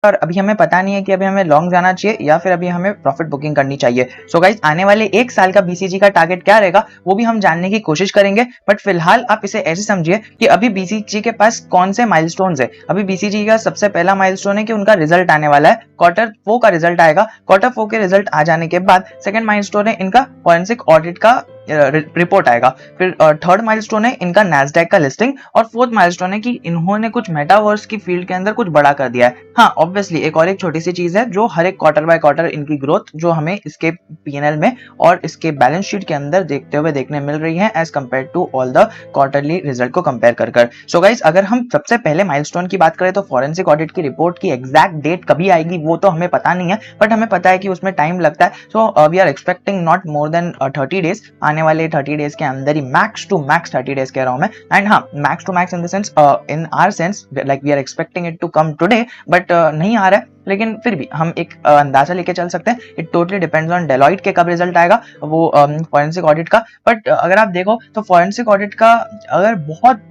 और अभी हमें पता नहीं है कि अभी हमें लॉन्ग जाना चाहिए या फिर अभी हमें प्रॉफिट बुकिंग करनी चाहिए। सो गाइज आने वाले 1 साल का बीसीजी का टारगेट क्या रहेगा वो भी हम जानने की कोशिश करेंगे, बट फिलहाल आप इसे ऐसे समझिए कि अभी बीसीजी के पास कौन से माइलस्टोन्स है। अभी बीसीजी का सबसे पहला माइलस्टोन है कि उनका रिजल्ट आने वाला है, Q4 का रिजल्ट आएगा। Q4 के रिजल्ट आ जाने के बाद सेकंड माइलस्टोन है इनका फॉरेंसिक ऑडिट का रिपोर्ट आएगा। फिर थर्ड माइलस्टोन है इनका नैस्डैक का लिस्टिंग, और फोर्थ माइलस्टोन है कि इन्होंने कुछ मेटावर्स की फील्ड के अंदर कुछ बड़ा कर दिया है। हाँ ऑब्वियसली एक और एक छोटी सी चीज है जो हर एक क्वार्टर बाय क्वार्टर इनकी ग्रोथ जो हमें इसके पीएनएल में और इसके बैलेंस शीट के अंदर देखते हुए देखने मिल रही है as compare to all the quarterly result को कंपेयर कर। सो गाइस अगर हम सबसे पहले माइलस्टोन की बात करें तो फॉरेंसिक ऑडिट की रिपोर्ट की एग्जैक्ट डेट कभी आएगी वो तो हमें पता नहीं है, बट हमें पता है कि उसमें टाइम लगता है। So we are expecting not more than 30 days, आने वाले 30 डेज के अंदर ही, मैक्स टू मैक्स 30 डेज कह रहा हूं मैं। एंड हाँ max to max in the sense in our sense like we are expecting it to come today, but नहीं आ रहा है, लेकिन फिर भी हम एक अंदाजा लेके चल सकते हैं। It totally depends on Deloitte के कब रिजल्ट आएगा वो फॉरेंसिक ऑडिट का। बट अगर आप देखो तो फॉरेंसिक ऑडिट का अगर बहुत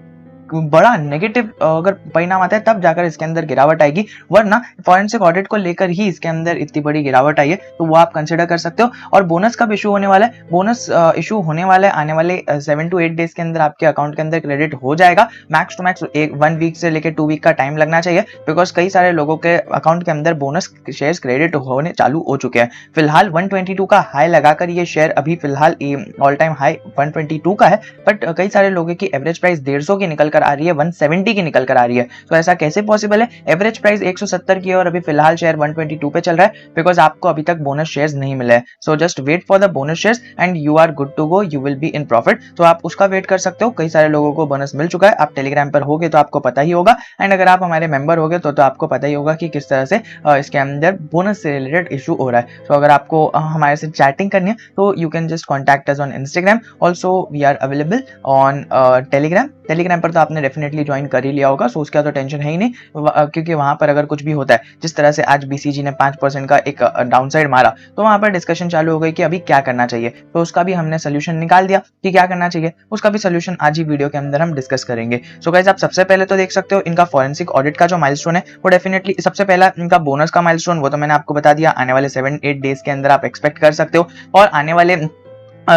बड़ा नेगेटिव अगर परिणाम आता है तब जाकर इसके अंदर गिरावट आएगी, वरना फॉरेंसिक ऑडिट को लेकर ही इसके अंदर इतनी बड़ी गिरावट आई है, तो वो आप कंसिडर कर सकते हो। और बोनस कब इशू होने वाला है? बोनस इशू होने वाला है आने वाले 7 to 8 डेज के अंदर आपके अकाउंट के अंदर क्रेडिट हो जाएगा। मैक्स टू मैक्स 1 वीक से लेकर 2 वीक का टाइम लगना चाहिए, बिकॉज कई सारे लोगों के अकाउंट के अंदर बोनस शेयर्स क्रेडिट होने चालू हो चुके हैं। फिलहाल 122 का हाई लगाकर ये शेयर अभी फिलहाल ऑल टाइम हाई 122 का है, बट कई सारे लोगों की एवरेज प्राइस 150 की निकल कर आ रही है, 170 की निकल कर आ रही है। तो ऐसा कैसे पॉसिबल है? एवरेज प्राइस 170 की है और अभी फिलहाल शेयर 122 पे चल रहा है, बिकॉज आपको अभी तक बोनस शेयर्स नहीं मिले हैं। So just wait for the bonus shares and you are good to go, you will be in profit. तो आप उसका वेट कर सकते हो। कई सारे लोगों को बोनस मिल चुका है, आप टेलीग्राम पर होगे तो आपको पता ही होगा, एंड अगर आप हमारे मेंबर होगे तो आपको पता ही होगा कि किस तरह से इसके अंदर बोनस से रिलेटेड इशू हो रहा है। तो अगर आपको हमारे से चैटिंग करनी है तो you can just contact us on Instagram. Also we are available on Telegram पर तो आपने डेफिनेटली ज्वाइन कर ही लिया होगा, सो उसका तो टेंशन है ही नहीं, क्योंकि वहां पर अगर कुछ भी होता है, जिस तरह से आज बीसीजी ने 5% का एक डाउनसाइड मारा, तो वहां पर डिस्कशन चालू हो गई कि अभी क्या करना चाहिए। तो उसका भी हमने सोल्यूशन निकाल दिया कि क्या करना चाहिए, उसका भी सोल्यूशन आज ही वीडियो के अंदर हम डिस्कस करेंगे। सो गाइस आप सबसे पहले तो देख सकते हो इनका फॉरेंसिक ऑडिट का जो माइलस्टोन है वो डेफिनेटली सबसे पहला इनका बोनस का माइलस्टोन, वो तो मैंने आपको बता दिया, आने वाले 7-8 डेज के अंदर आप एक्सपेक्ट कर सकते हो, और आने वाले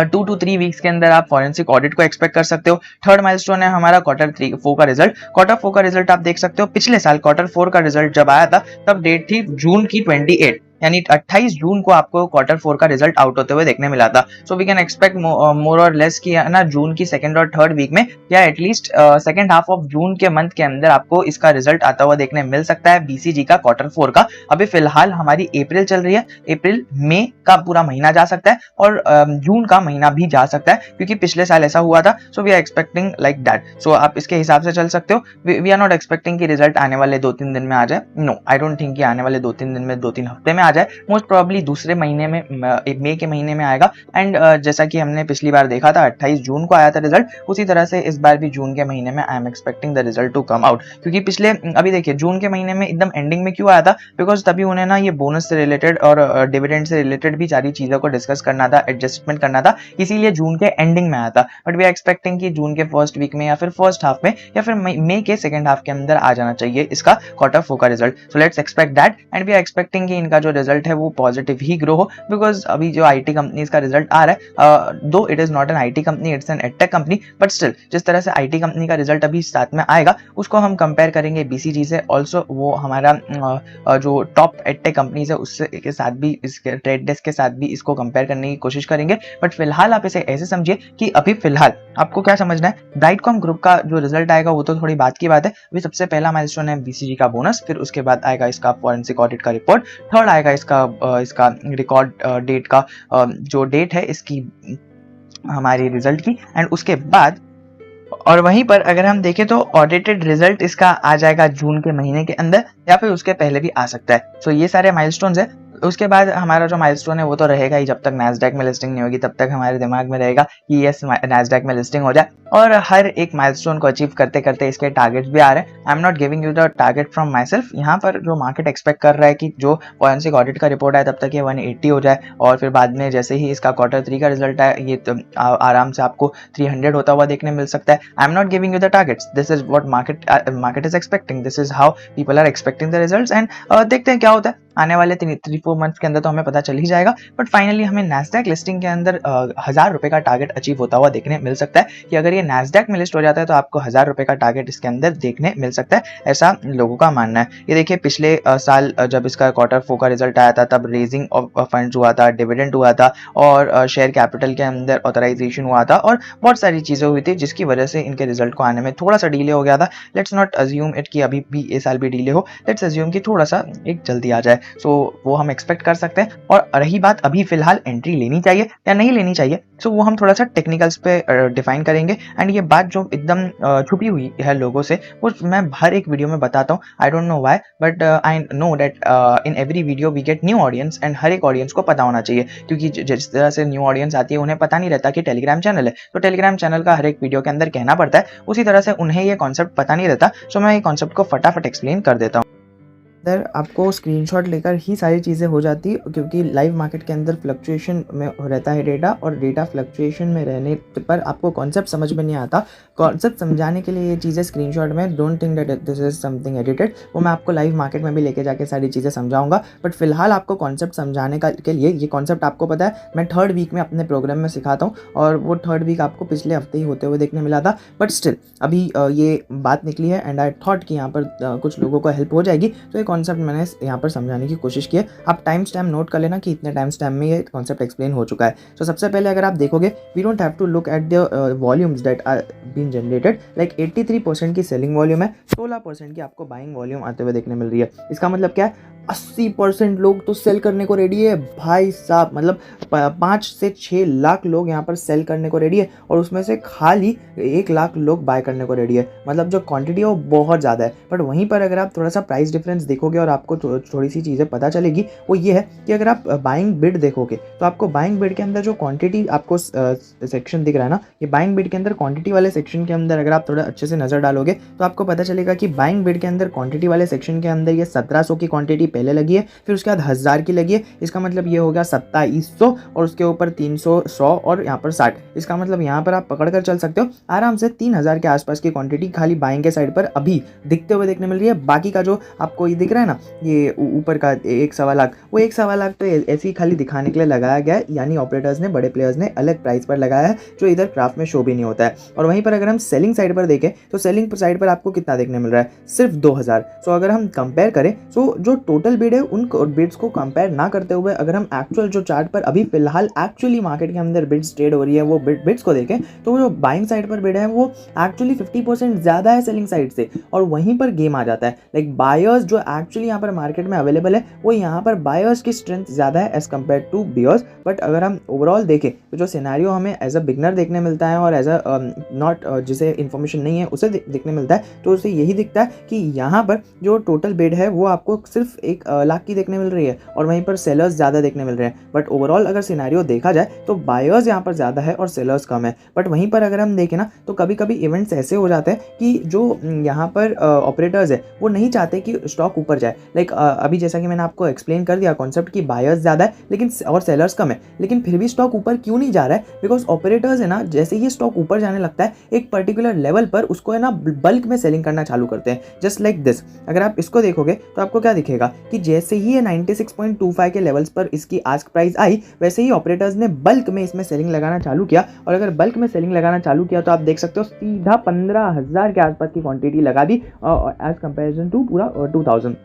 2 to 3 वीक्स के अंदर आप फॉरेंसिक ऑडिट को एक्सपेक्ट कर सकते हो। थर्ड माइलस्टोन है हमारा Q4 का रिजल्ट। Q4 का रिजल्ट आप देख सकते हो, पिछले साल Q4 का रिजल्ट जब आया था तब डेट थी जून की 28, यानी 28 जून को आपको Q4 का रिजल्ट आउट होते हुए देखने मिला था। So we can expect more और लेस कि ना जून की सेकंड और थर्ड वीक में या at least second half of June के मंथ के अंदर आपको इसका रिजल्ट आता हुआ देखने मिल सकता है बीसीजी का Q4 का। अभी फिलहाल हमारी अप्रैल चल रही है, अप्रैल मई का पूरा महीना जा सकता है और जून का महीना भी जा सकता है, क्योंकि पिछले साल ऐसा हुआ था। So we are expecting like that. So आप इसके हिसाब से चल सकते हो। वी आर नॉट एक्सपेक्टिंग कि रिजल्ट आने वाले 2-3 दिन में आ जाए। नो आई डोंट थिंक कि आने वाले 2-3 दिन में 2-3 हफ्ते में आ जाए, मोस्ट प्रोबेबली दूसरे महीने में मई के महीने में आएगा। एंड जैसा कि हमने पिछली बार देखा था 28 जून को आया था रिजल्ट, उसी तरह से इस बार भी जून के महीने में I am expecting the result to come out. क्योंकि पिछले अभी देखिए जून के महीने में एकदम एंडिंग में क्यों आया था, बिकॉज तभी उन्हें ना ये बोनस से रिलेटेड और डिविडेंड से रिलेटेड भी सारी चीजों को डिस्कस करना था, एडजस्टमेंट करना था, इसीलिए जून के एंडिंग में आया था। बट वी आर एक्सपेक्टिंग कि जून के फर्स्ट वीक में या फिर फर्स्ट हाफ में या फिर मई के सेकंड हाफ के अंदर आ जाना चाहिए इसका Q4 का result. So let's expect that, and we are expecting कि इनका जो रिजल्ट है वो पॉजिटिव ही ग्रो हो, बिकॉज अभी जो आईटी कंपनीज का रिजल्ट आ रहा है, though it is not an IT company, it's an edtech company, but still जिस तरह से आईटी कंपनी का रिजल्ट अभी साथ में आएगा उसको हम कंपेयर करेंगे बीसीजी से। ऑल्सो वो हमारा जो टॉप एडटेक कंपनीज है उससे के साथ भी, इसके ट्रेड डेस्क के साथ भी इसको कंपेयर करने की कोशिश करेंगे। बट फिलहाल आप इसे ऐसे समझिए कि अभी फिलहाल आपको क्या समझना है, ब्राइटकॉम ग्रुप का जो रिजल्ट आएगा वो तो थोड़ी बात की बात है। अभी सबसे पहला माइलस्टोन है बीसीजी का बोनस, फिर उसके बाद आएगा इसका फॉरेंसिक ऑडिट का रिपोर्ट, थर्ड आएगा इसका रिकॉर्ड डेट का जो डेट है इसकी हमारी रिजल्ट की, एंड उसके बाद और वहीं पर अगर हम देखें तो ऑडिटेड रिजल्ट इसका आ जाएगा जून के महीने के अंदर या फिर उसके पहले भी आ सकता है। सो ये सारे माइलस्टोन्स है। उसके बाद हमारा जो माइलस्टोन है वो तो रहेगा ही, जब तक नैस्डैक में लिस्टिंग नहीं होगी तब तक हमारे दिमाग में रहेगा कि यस नैस्डैक में लिस्टिंग हो जाए। और हर एक माइलस्टोन को अचीव करते करते इसके टारगेट्स भी आ रहे हैं। आई am not giving you the target from my self. यहाँ पर जो मार्केट एक्सपेक्ट कर रहा है कि जो फॉरेंसिक ऑडिट का रिपोर्ट आए तब तक ये 180 हो जाए, और फिर बाद में जैसे ही इसका Q3 का रिजल्ट आए ये आराम से आपको 300 होता हुआ देखने मिल सकता है। I am not giving you the targets, this is what market is expecting, this is how people are expecting the results. And देखते हैं क्या होता है आने वाले 3-4 मंथ्स के अंदर, तो हमें पता चल ही जाएगा। बट फाइनली हमें नैस्डैक लिस्टिंग के अंदर 1000 रुपए का टारगेट अचीव होता हुआ देखने मिल सकता है कि अगर ये नैस्डैक में लिस्ट हो जाता है तो आपको 1000 रुपए का टारगेट इसके अंदर देखने मिल सकता है, ऐसा लोगों का मानना है। ये देखिए पिछले साल जब इसका Q4 का रिजल्ट आया था तब रेजिंग ऑफ फंड्स हुआ था, डिविडेंड हुआ था, और शेयर कैपिटल के अंदर ऑथराइजेशन हुआ था, और बहुत सारी चीजें हुई थी जिसकी वजह से इनके रिजल्ट को आने में थोड़ा सा डिले हो गया था। लेट्स नॉट अज्यूम इट कि अभी भी ये साल भी डिले हो, लेट्स अज्यूम कि थोड़ा सा एक जल्दी आ जाए, सो वो हम एक्सपेक्ट कर सकते हैं। और रही बात अभी फिलहाल एंट्री लेनी चाहिए या नहीं लेनी चाहिए, सो वो हम थोड़ा सा टेक्निकल्स पे डिफाइन करेंगे। एंड ये बात जो एकदम छुपी हुई है लोगों से वो मैं हर एक वीडियो में बताता हूँ। I don't know why but I know that in every video we get new audience, and हर एक ऑडियंस को पता होना चाहिए, क्योंकि जिस तरह से न्यू ऑडियंस आती है उन्हें पता नहीं रहता कि टेलीग्राम चैनल है, तो टेलीग्राम चैनल का हर एक वीडियो के अंदर कहना पड़ता है, उसी तरह से उन्हें ये कॉन्सेप्ट पता नहीं रहता। सो मैं ये कॉन्सेप्ट को फटाफट एक्सप्लेन कर देता हूँ। अंदर आपको स्क्रीनशॉट लेकर ही सारी चीज़ें हो जाती है, क्योंकि लाइव मार्केट के अंदर फ्लक्चुएशन में रहता है डेटा, और डेटा फ्लक्चुएशन में रहने पर आपको कॉन्सेप्ट समझ में नहीं आता। कॉन्सेप्ट समझाने के लिए ये चीज़ें स्क्रीनशॉट में, don't think that this is something edited, वो मैं आपको लाइव मार्केट में भी लेके जाके सारी चीज़ें समझाऊंगा। बट फिलहाल आपको कॉन्सेप्ट समझाने के लिए, ये कॉन्सेप्ट आपको पता है मैं 3rd वीक में अपने प्रोग्राम में सिखाता हूँ, और वो 3rd वीक आपको पिछले हफ्ते ही होते हुए देखने मिला था। बट स्टिल अभी ये बात निकली है एंड आई थॉट कि यहाँ पर कुछ लोगों को हेल्प हो जाएगी, तो ये कॉन्सेप्ट मैंने यहाँ पर समझाने की कोशिश की है। आप टाइम स्टैम्प नोट कर लेना कि इतने टाइम स्टैम्प में ये कॉन्सेप्ट एक्सप्लेन हो चुका है। तो सबसे पहले अगर आप देखोगे, we don't have to look at the volumes that are being generated, like 83% की सेलिंग वॉल्यूम है, 16% की आपको बाइंग वॉल्यूम आते हुए देखने मिल रही है। इसका मतलब क्या है, 80% लोग तो सेल करने को रेडी है भाई साहब, मतलब 5 से 6 लाख लोग यहाँ पर सेल करने को रेडी है, और उसमें से खाली 1 लाख लोग बाय करने को रेडी है। मतलब जो क्वांटिटी है वो बहुत ज़्यादा है। बट वहीं पर अगर आप थोड़ा सा प्राइस डिफरेंस देखोगे और आपको थोड़ी सी चीज़ें पता चलेगी, वो ये है कि अगर आप बाइंग बिड देखोगे तो आपको बाइंग बिड के अंदर जो क्वांटिटी आपको सेक्शन दिख रहा है ना, ये बाइंग बिड के अंदर क्वांटिटी वाले सेक्शन के अंदर अगर आप थोड़ा अच्छे से नज़र डालोगे तो आपको पता चलेगा कि बाइंग बिड के अंदर क्वांटिटी वाले सेक्शन के अंदर ये 1700 की क्वांटिटी पहले लगी है, फिर उसके बाद 1000 की लगी है। इसका मतलब ये हो गया 2700, और उसके ऊपर 300, 100 और यहाँ पर 60। इसका मतलब यहाँ पर आप पकड़ कर चल सकते हो आराम से 3000 के आसपास की क्वांटिटी खाली बाइंग के साइड पर अभी दिखते हुए देखने मिल रही है। बाकी का जो आपको ये दिख रहा है ना, ये ऊपर का 1.25 लाख, वो 1.25 लाख तो ऐसे ही खाली दिखाने के लिए लगाया गया है, यानी ऑपरेटर्स ने, बड़े प्लेयर्स ने अलग प्राइस पर लगाया है, जो इधर ग्राफ में शो भी नहीं होता है। और वहीं पर अगर हम सेलिंग साइड पर देखें तो सेलिंग साइड पर आपको कितना देखने मिल रहा है, सिर्फ 2000। सो अगर हम कंपेयर करें, सो जो टोटल बिड है उन बिड्स को कंपेयर ना करते हुए अगर हम एक्चुअल जो चार्ट पर अभी फिलहाल एक्चुअली मार्केट के अंदर बिड्स ट्रेड हो रही है वो बिड्स को देखें, तो जो बाइंग साइड पर बिड है वो एक्चुअली 50% ज़्यादा है सेलिंग साइड से, और वहीं पर गेम आ जाता है। लाइक बायर्स जो एक्चुअली यहाँ पर मार्केट में अवेलेबल है, वो यहाँ पर बायर्स की स्ट्रेंथ ज़्यादा है as compare to bears. But अगर हम ओवरऑल देखें तो जो सिनेरियो हमें एज अ बिगनर देखने मिलता है और एज अ नॉट जिसे इन्फॉर्मेशन नहीं है उसे देखने मिलता है, तो उसे यही दिखता है कि यहाँ पर जो टोटल बिड है वो आपको सिर्फ 1 लाख की देखने मिल रही है, और वहीं पर सेलर्स ज़्यादा देखने मिल रहे हैं। बट ओवरऑल अगर सिनेरियो देखा जाए तो बायर्स यहाँ पर ज़्यादा है और सेलर्स कम है। बट वहीं पर अगर हम देखें ना, तो कभी कभी इवेंट्स ऐसे हो जाते हैं कि जो यहाँ पर ऑपरेटर्स है वो नहीं चाहते कि स्टॉक ऊपर जाए। लाइक अभी जैसा कि मैंने आपको एक्सप्लेन कर दिया कॉन्सेप्ट कि बायर्स ज़्यादा है लेकिन और सेलर्स कम है, लेकिन फिर भी स्टॉक ऊपर क्यों नहीं जा रहा है? बिकॉज ऑपरेटर्स है ना, जैसे ही स्टॉक ऊपर जाने लगता है एक पर्टिकुलर लेवल पर उसको है ना बल्क में सेलिंग करना चालू करते हैं, जस्ट लाइक दिस। अगर आप इसको देखोगे तो आपको क्या दिखेगा कि जैसे ही ये 96.25 के लेवल्स पर इसकी आस्क प्राइस आई, वैसे ही ऑपरेटर्स ने बल्क में इसमें सेलिंग लगाना चालू किया। और अगर बल्क में सेलिंग लगाना चालू किया तो आप देख सकते हो सीधा 15,000 के आसपास की क्वांटिटी लगा दी एज कंपेरिजन टू पूरा 2000।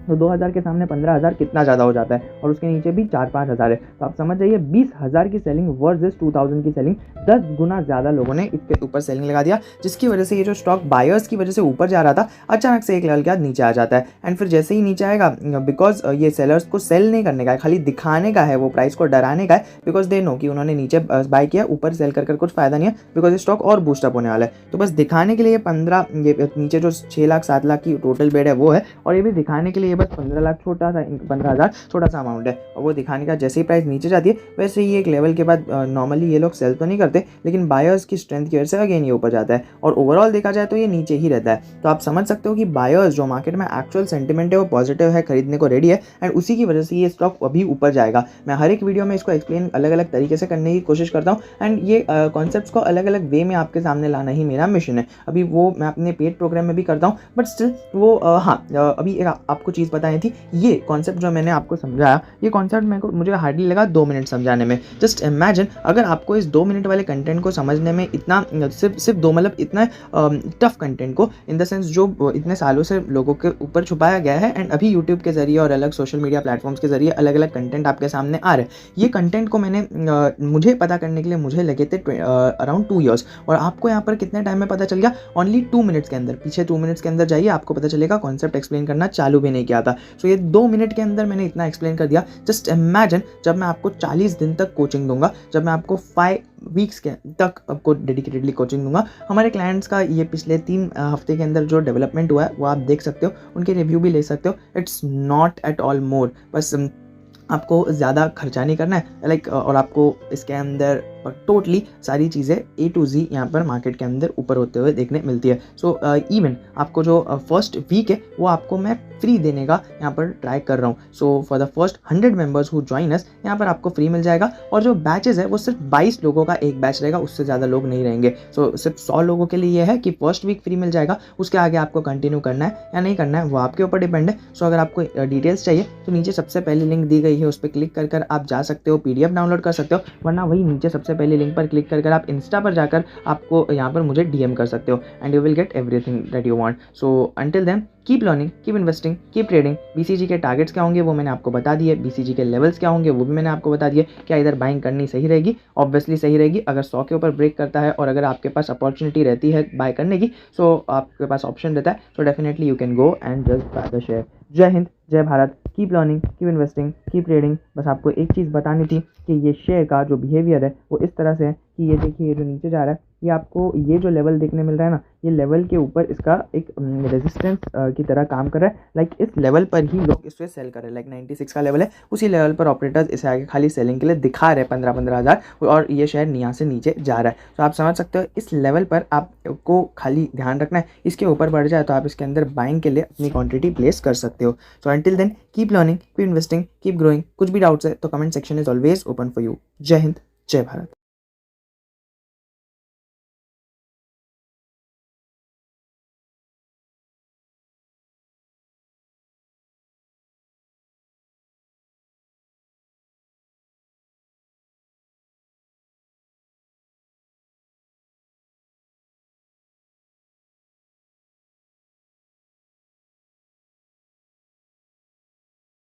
तो 2000 के सामने 15,000 कितना ज़्यादा हो जाता है, और उसके नीचे भी 4-5 हज़ार है। तो आप समझ जाइए 20,000 की सेलिंग वर्सेस 2000 की सेलिंग, 10 गुना ज़्यादा लोगों ने इसके ऊपर सेलिंग लगा दिया, जिसकी वजह से ये जो स्टॉक बायर्स की वजह से ऊपर जा रहा था अचानक से एक लेवल के बाद नीचे आ जाता है। एंड फिर जैसे ही नीचे आएगा, बिकॉज ये सेलर्स को सेल नहीं करने का है, खाली दिखाने का है, वो प्राइस को डराने का है, बिकॉज दे नो कि उन्होंने नीचे बाय किया, ऊपर सेल कर कुछ फायदा नहीं है, बिकॉज ये स्टॉक और बूस्टअप होने वाला है। तो बस दिखाने के लिए ये नीचे जो 6 लाख 7 लाख की टोटल बेड है वो है, और ये भी दिखाने के लिए पास 15 लाख छोटा सा 15,000 छोटा सा अमाउंट है, और वो दिखाने का जैसे ही प्राइस नीचे जाती है वैसे ही एक लेवल के बाद नॉर्मली ये लोग सेल तो नहीं करते, लेकिन बायर्स की स्ट्रेंथ की वजह से अगेन ये ऊपर जाता है, और ओवरऑल देखा जाए तो ये नीचे ही रहता है। तो आप समझ सकते हो कि बायर्स जो मार्केट में एक्चुअल सेंटिमेंट है वो पॉजिटिव है, खरीदने को रेडी है, एंड उसी की वजह से ये स्टॉक अभी ऊपर जाएगा। मैं हर एक वीडियो में इसको एक्सप्लेन अलग अलग तरीके से करने की कोशिश करता हूँ, एंड ये कॉन्सेप्ट्स को अलग अलग वे में आपके सामने लाना ही मेरा मिशन है। अभी वो मैं अपने पेड प्रोग्राम में भी करता हूँ, बट स्टिल वो अभी एक आपको चीज़ बताई थी, ये कॉन्सेप्ट जो मैंने आपको समझाया, ये कॉन्सेप्ट मुझे हार्डली लगा 2 मिनट समझाने में। जस्ट इमेजिन अगर आपको इस 2 मिनट वाले कंटेंट को समझने में इतना सिर्फ 2 मतलब इतना टफ कंटेंट को इन द सेंस जो इतने सालों से लोगों के ऊपर छुपाया गया है, एंड अभी यूट्यूब के जरिए और अलग सोशल मीडिया प्लेटफॉर्म्स के जरिए अलग अलग कंटेंट आपके सामने आ रहे हैं, ये कंटेंट को मुझे पता करने के लिए मुझे लगे थे अराउंड 2 ईयर्स, और आपको यहाँ पर कितने टाइम में पता चल गया? ओनली 2 मिनट्स के अंदर। पीछे 2 मिनट्स के अंदर जाइए, आपको पता चलेगा कॉन्सेप्ट एक्सप्लेन करना चालू भी नहीं किया था। सो ये 2 मिनट के अंदर मैंने इतना एक्सप्लेन कर दिया। जस्ट इमेजिन जब मैं आपको 40 दिन तक कोचिंग दूंगा, जब मैं आपको 5 वीक्स के तक आपको डेडिकेटेडली कोचिंग दूंगा, हमारे क्लाइंट्स का ये पिछले 3 हफ्ते के अंदर जो डेवलपमेंट हुआ है वो आप देख सकते हो, उनके रिव्यू भी ले सकते हो। It's not at all more, बस आपको ज़्यादा खर्चा नहीं करना है और आपको इसके अंदर टोटली सारी चीज़ें A to Z यहाँ पर मार्केट के अंदर ऊपर होते हुए देखने मिलती है। सो इवन आपको जो फर्स्ट वीक है वो आपको मैं फ्री देने का यहाँ पर ट्राई कर रहा हूँ। So for the first 100 members who join us, यहाँ पर आपको फ्री मिल जाएगा, और जो बैचेस है वो सिर्फ 22 लोगों का एक बैच रहेगा, उससे ज़्यादा लोग नहीं रहेंगे। सो सिर्फ 100 लोगों के लिए यह है कि फर्स्ट वीक फ्री मिल जाएगा, उसके आगे आपको कंटिन्यू करना है या नहीं करना है वो आपके ऊपर डिपेंड है। सो अगर आपको डिटेल्स चाहिए तो नीचे सबसे पहली लिंक दी गई है, उस पर क्लिक कर आप जा सकते हो, PDF डाउनलोड कर सकते हो, वरना वही नीचे सबसे पहली लिंक पर क्लिक कर आप इंस्टा पर जाकर आपको यहाँ पर मुझे DM कर सकते हो, and you will get everything that you want. So until then keep learning, keep investing, keep trading. BCG के टारगेट्स क्या होंगे वो मैंने आपको बता दिए, BCG के लेवल्स क्या होंगे वो भी मैंने आपको बता दिए। क्या इधर बाइंग करनी सही रहेगी? ऑब्वियसली सही रहेगी। अगर 100 के ऊपर ब्रेक करता है और अगर आपके पास अपॉर्चुनिटी रहती है बाय करने की, सो आपके पास ऑप्शन रहता है, so definitely you can go and just by the share. जय हिंद, जय Bharat. Keep learning, keep investing, keep trading. बस आपको एक चीज़ बतानी थी कि ये शेयर का जो बिहेवियर है वो इस तरह से है कि ये देखिए, ये जो नीचे जा रहा है, ये आपको ये जो लेवल देखने मिल रहा है ना, ये लेवल के ऊपर इसका एक रेजिस्टेंस की तरह काम कर रहा है। लाइक इस लेवल पर ही लोग इसे सेल कर रहे हैं। लाइक 96 का लेवल है, उसी लेवल पर ऑपरेटर्स इसे आगे खाली सेलिंग के लिए दिखा रहे हैं 15-15 हज़ार, और ये शेयर यहाँ से नीचे जा रहा है। तो आप समझ सकते हो इस लेवल पर आपको खाली ध्यान रखना है, इसके ऊपर बढ़ जाए तो आप इसके अंदर बाइंग के लिए अपनी क्वांटिटी प्लेस कर सकते हो। So until then keep learning, keep investing, keep growing. कुछ भी डाउट्स है तो comment section is always open for you. जय हिंद, जय भारत।